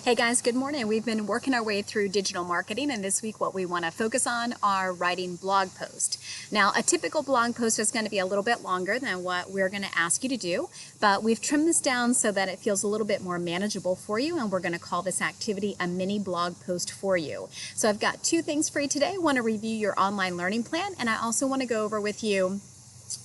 Hey guys, good morning. We've been working our way through digital marketing, and this week what we want to focus on are writing blog posts. Now, a typical blog post is going to be a little bit longer than what we're going to ask you to do, but we've trimmed this down so that it feels a little bit more manageable for you, and we're going to call this activity a mini blog post for you. So I've got two things for you today. I want to review your online learning plan, and I also want to go over with you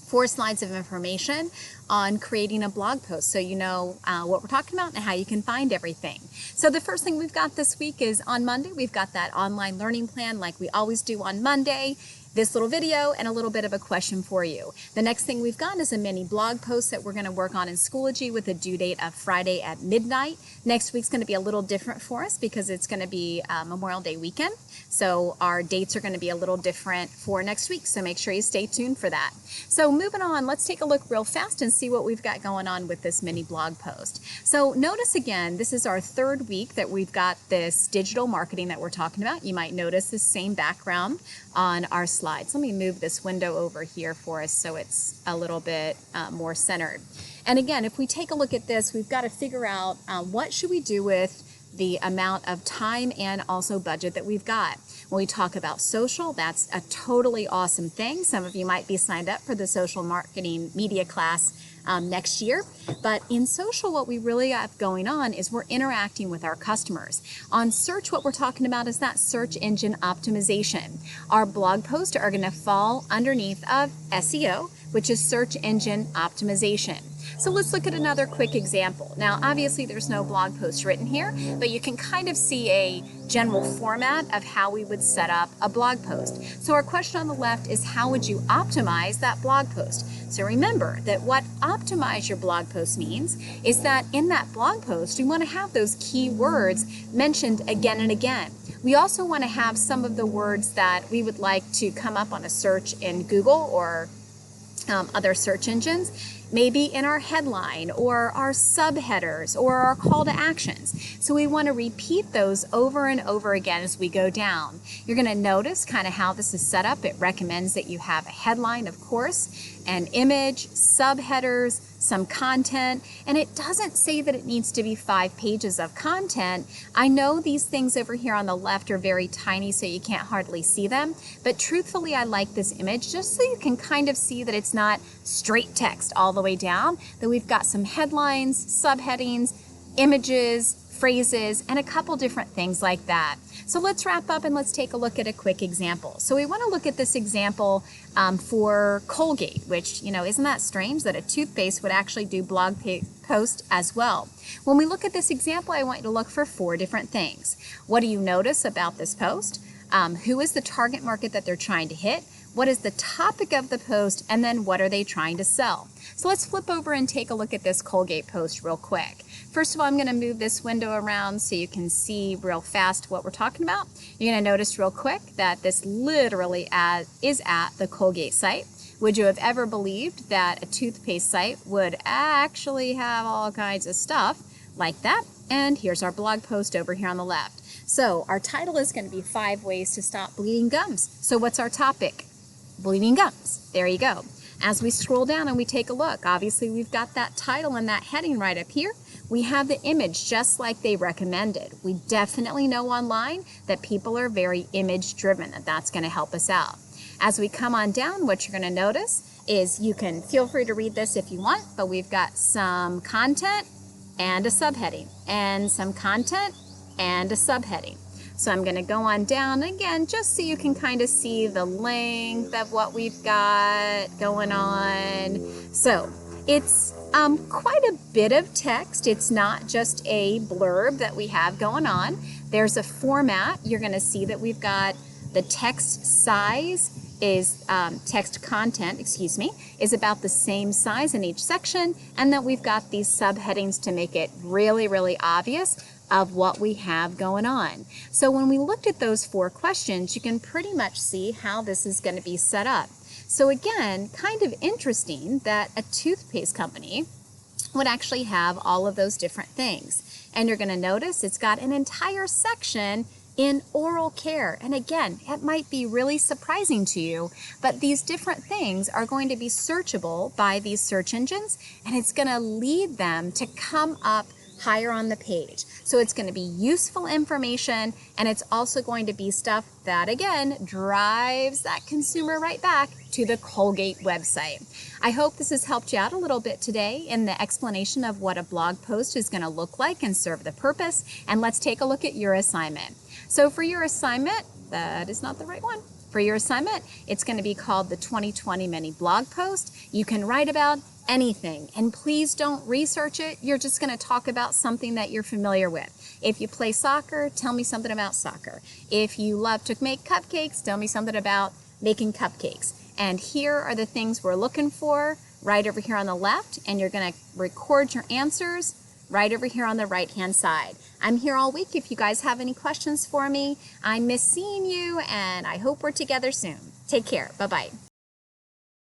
4 slides of information on creating a blog post so you know what we're talking about and how you can find everything. So the first thing we've got this week is on Monday, we've got that online learning plan like we always do on Monday. This little video and a little bit of a question for you. The next thing we've got is a mini blog post that we're going to work on in Schoology with a due date of Friday at midnight. Next week's going to be a little different for us because it's going to be Memorial Day weekend. So our dates are going to be a little different for next week. So make sure you stay tuned for that. So moving on, let's take a look real fast and see what we've got going on with this mini blog post. So notice again, this is our 3rd week that we've got this digital marketing that we're talking about. You might notice the same background on our slides. Let me move this window over here for us so it's a little bit more centered. And again, if we take a look at this, we've got to figure out what should we do with the amount of time and also budget that we've got. When we talk about social, that's a totally awesome thing. Some of you might be signed up for the social marketing media class next year. But in social, what we really have going on is we're interacting with our customers. On search, what we're talking about is that search engine optimization. Our blog posts are going to fall underneath of SEO, which is search engine optimization. So let's look at another quick example. Now, obviously there's no blog post written here, but you can kind of see a general format of how we would set up a blog post. So our question on the left is, how would you optimize that blog post? So remember that what optimize your blog post means is that in that blog post, we want to have those key words mentioned again and again. We also want to have some of the words that we would like to come up on a search in Google or other search engines, maybe in our headline or our subheaders or our call to actions. So we want to repeat those over and over again as we go down. You're going to notice kind of how this is set up. It recommends that you have a headline, of course, an image, subheaders, some content, and it doesn't say that it needs to be 5 pages of content. I know these things over here on the left are very tiny so you can't hardly see them, but truthfully I like this image just so you can kind of see that it's not straight text all the way down, that we've got some headlines, subheadings, images, phrases, and a couple different things like that. So let's wrap up and let's take a look at a quick example. So we want to look at this example for Colgate, which, you know, isn't that strange that a toothpaste would actually do blog post as well? When we look at this example, I want you to look for 4 different things. What do you notice about this post? Who is the target market that they're trying to hit? What is the topic of the post? And then what are they trying to sell? So let's flip over and take a look at this Colgate post real quick. First of all, I'm going to move this window around so you can see real fast what we're talking about. You're going to notice real quick that this literally is at the Colgate site. Would you have ever believed that a toothpaste site would actually have all kinds of stuff like that? And here's our blog post over here on the left. So our title is going to be 5 ways to stop bleeding gums. So what's our topic? Bleeding gums. There you go. As we scroll down and we take a look, obviously we've got that title and that heading right up here. We have the image just like they recommended. We definitely know online that people are very image driven, and that's going to help us out. As we come on down, what you're going to notice is you can feel free to read this if you want, but we've got some content and a subheading, and some content and a subheading. So I'm going to go on down again just so you can kind of see the length of what we've got going on. So it's quite a bit of text. It's not just a blurb that we have going on. There's a format. You're going to see that we've got the text size is text content, is about the same size in each section, and that we've got these subheadings to make it really, really obvious of what we have going on. So when we looked at those 4 questions, you can pretty much see how this is going to be set up. So again, kind of interesting that a toothpaste company would actually have all of those different things. And you're going to notice it's got an entire section in oral care. And again, it might be really surprising to you, but these different things are going to be searchable by these search engines, and it's going to lead them to come up higher on the page. So it's going to be useful information, and it's also going to be stuff that, again, drives that consumer right back to the Colgate website. I hope this has helped you out a little bit today in the explanation of what a blog post is going to look like and serve the purpose. And let's take a look at your assignment. So for your assignment, that is not the right one. For your assignment, it's going to be called the 2020 Mini Blog Post. You can write about anything, and please don't research it. You're just going to talk about something that you're familiar with. If you play soccer, tell me something about soccer. If you love to make cupcakes, tell me something about making cupcakes. And here are the things we're looking for right over here on the left, and you're going to record your answers right over here on the right-hand side. I'm here all week if you guys have any questions for me. I miss seeing you, and I hope we're together soon. Take care. Bye-bye.